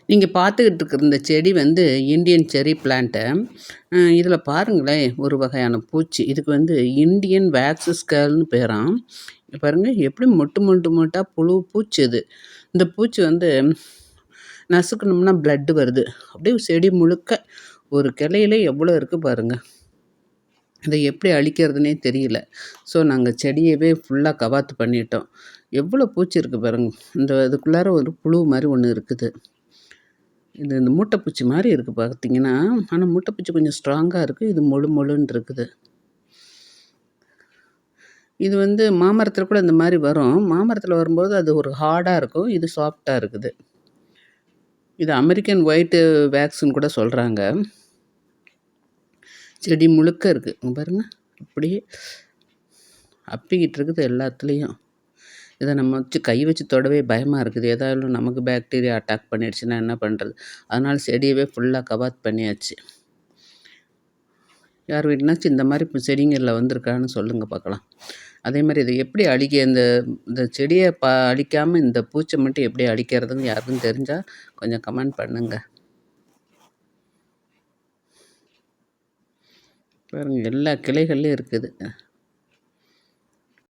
நீங்க பார்த்துக்கிட்டு இருக்கிற இந்த செடி வந்து இந்தியன் செர்ரி பிளான்ட்டு. இதில பாருங்களேன், ஒரு வகையான பூச்சி. இதுக்கு வந்து இந்தியன் வேக்ஸ் ஸ்கேல்ன்னு பேராம். இங்க பாருங்க எப்படி மொட்டு மொட்டு மொட்டா புழு பூச்சி இது. இந்த பூச்சி வந்து நசுக்குனோம்னா பிளட் வருது. அப்படியே செடி முழுக்க ஒரு கிளையில எவ்வளோ இருக்கு பாருங்க. இத எப்படி அழிக்கிறதுன்னே தெரியல. ஸோ நாங்க செடியவே ஃபுல்லா கவாத்து பண்ணிட்டோம். எவ்வளோ பூச்சி இருக்கு பாருங்க. இந்த இதுக்குள்ளார ஒரு புழு மாரி ஒண்ணு இருக்குது. இது இந்த மூட்டைப்பூச்சி மாரி இருக்கு பார்த்தீங்கன்னா, ஆனா மூட்டைப்பூச்சி கொஞ்சம் ஸ்ட்ராங்கா இருக்கு. இது மொழு மொழுன்னு இருக்குது. இது வந்து மாமரத்தில கூட இந்த மாரி வரும். மாமரத்தில வரும்போது அது ஒரு ஹார்டா இருக்கும். இது சாஃப்ட்டா இருக்குது. இது அமெரிக்கன் ஒயிட் வேக்ஸ்ன்னு கூட சொல்றாங்க. செடி முழுக்க இருக்கு. இங்க பாருங்க. அப்படியே அப்பிக்கிட்டு இருக்குது எல்லாத்துலயும். இத நம்ம வச்சு கை வச்சு தொடவே பயமா இருக்குது. ஏதாவது நமக்கு பாக்டீரியா அட்டாக் பண்ணிடுச்சுன்னா என்ன பண்றது? அதனால செடியவே ஃபுல்லா கவாத் பண்ணியாச்சு. யார் வீட்னாச்சும் இந்த மாரி செடிங்கள்ல வந்திருக்கான்னு சொல்லுங்க பார்க்கலாம். அதேமாரி இத எப்படி இந்த இந்த செடிய அழிக்காம இந்த பூச்ச மட்டும் எப்படி அழிக்கிறதுன்னு யாருக்கும் தெரிஞ்சா கொஞ்சம் கமெண்ட் பண்ணுங்க. பாருங்க எல்லா கிளைகள்லயும் இருக்குது.